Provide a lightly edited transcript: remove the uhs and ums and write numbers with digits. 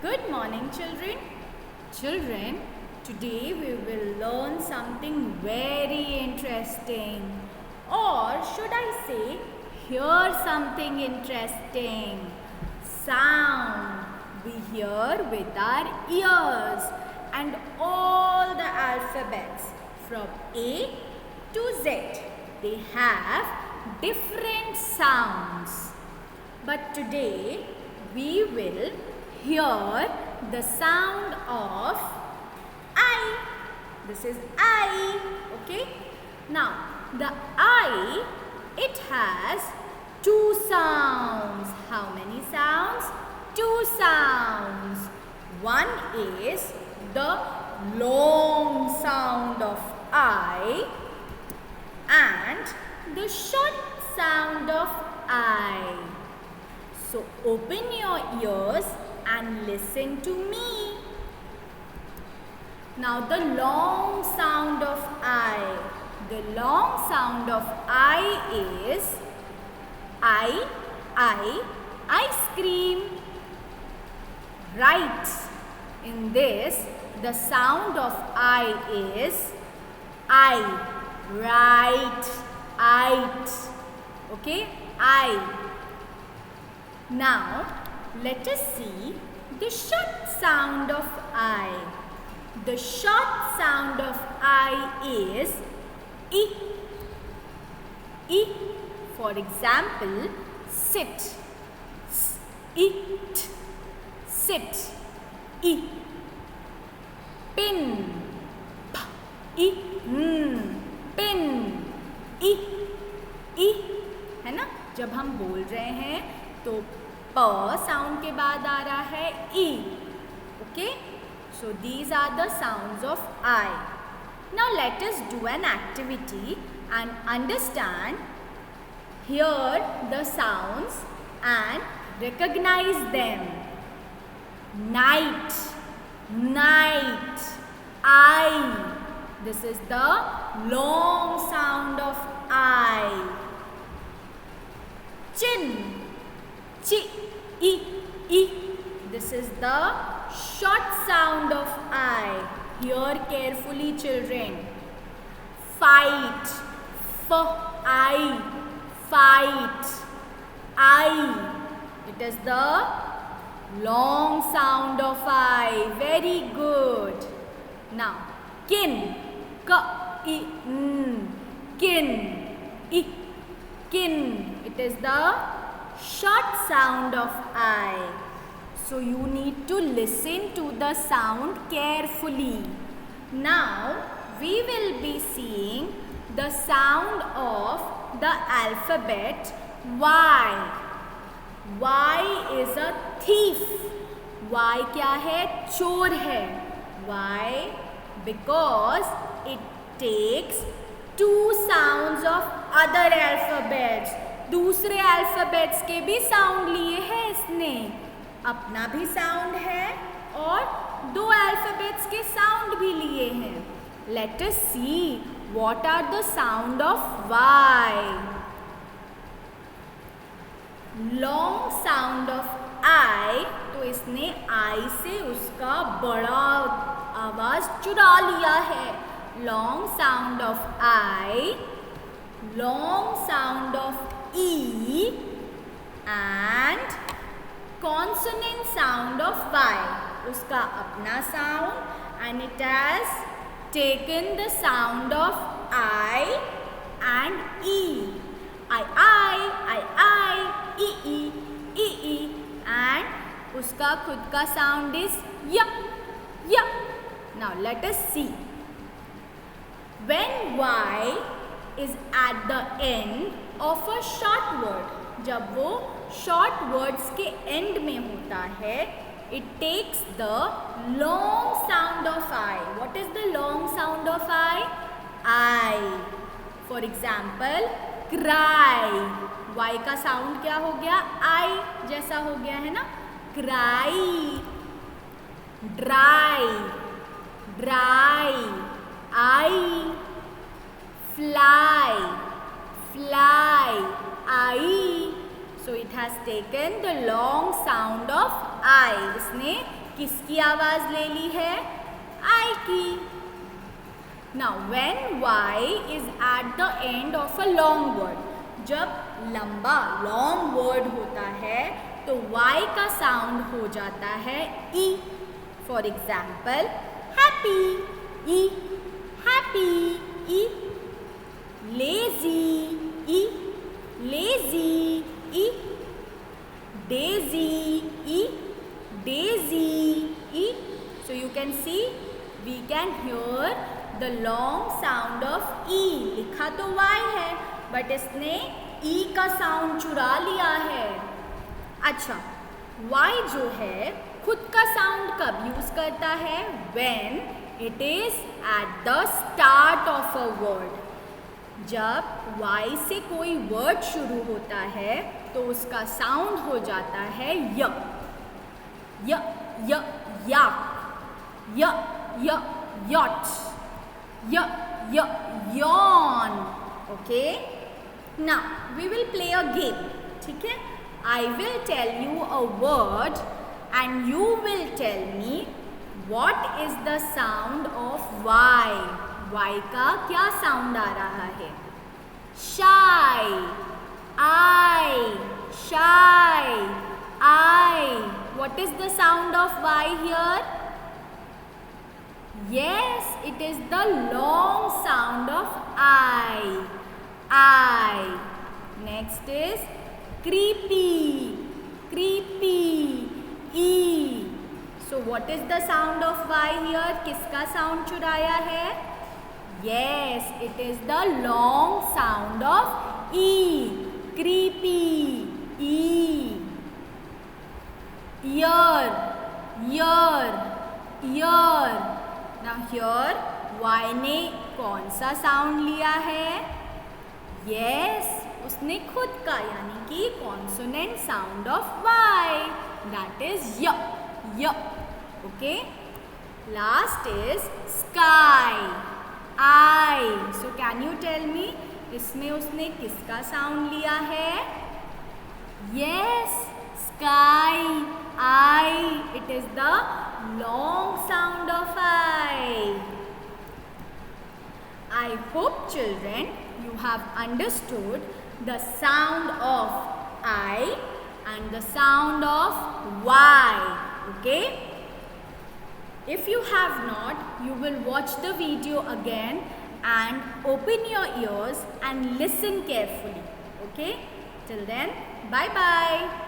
Good morning, children. Children, today we will learn something very interesting. Or should I say, hear something interesting. Sound. We hear with our ears and all the alphabets from A to Z. They have different sounds. But today we will hear the sound of I. This is I. Okay. Now the I, it has two sounds. How many sounds? Two sounds. One is the long sound of I and the short sound of I. So open your ears and listen to me. Now the long sound of I. The long sound of I is I, ice cream. Right. In this, the sound of I is I, right. Okay, I. Now, let us see the short sound of I. The short sound of I is I. I. For example, sit. It. Sit. I. Pin. P. I. Pin. I. है ना? जब हम बोल रहे हैं तो प sound के बाद आ रहा है E. Okay, so these are the sounds of I. Now let us do an activity and understand, hear the sounds and recognise them. Night, night, I. This is the long sound of I. Chin, chi, I. This is the short sound of I. Hear carefully, children. Fight, I, fight, I. It is the long sound of I. Very good. Now, kin, I, kin, I, kin. It is the short sound of I. So you need to listen to the sound carefully. Now we will be seeing the sound of the alphabet Y. Y is a thief. Y क्या है? चोर है. Why? Because it takes two sounds of other alphabets. दूसरे alphabets के भी sound लिए हैं इसने. अपना भी साउंड है और दो अल्फ़ाबेट्स के साउंड भी लिए हैं. Let us see what are the sound of Y. Long sound of I, तो इसने आई से उसका बड़ा आवाज चुरा लिया है. Long sound of I, long sound of E and consonant sound of Y. उसका अपना sound and it has taken the sound of I and E. I, E, and उसका खुद का sound is Y. Now let us see. When Y is at the end of a short word, जब वो short words के end में होता है, it takes the long sound of I. What is the long sound of I? I. For example, cry. Y का sound क्या हो गया? I जैसा हो गया है ना? Cry. Dry. Dry. I. Fly. Fly, I. So it has taken the long sound of I. इसने किसकी आवाज ले ली है? आई की। Now when Y is at the end of a long word, जब लंबा long word होता है तो Y का साउंड हो जाता है E. For example, happy, E, happy, E, lazy, E, lazy, E, daisy, E, daisy, E. So you can see, we can hear the long sound of E. लिखा तो Y है बट इसने E का sound चुरा लिया है। अच्छा, Y जो है खुद का साउंड कब यूज करता है? When it is at the start of a word. जब Y से कोई वर्ड शुरू होता है तो उसका साउंड हो जाता है य, य, य, याक, य, य, yacht, y, y, yawn. Okay? Now we will play a game. ठीक है? I will tell you a word and you will tell me what is the sound of Y. Y का क्या साउंड आ रहा है? Shy, I, shy, I. What is the sound of Y here? Yes, it is the long sound of I. I. Next is creepy, creepy, E. So what is the sound of Y here? किसका sound चुराया है? Yes, it is the long sound of E. Creepy, E. Ear, ear, ear. Now here Y ने कौन सा sound लिया है? Yes, उसने खुद का यानी कि consonant sound of Y. That is Y, Y. Okay. Last is sky, I. So can you tell me इसमें उसने किसका साउंड लिया है? Yes, sky, I. It is the long sound of I. I hope children you have understood the sound of I and the sound of Y. Okay? If you have not, you will watch the video again and open your ears and listen carefully. Okay? Till then, bye bye.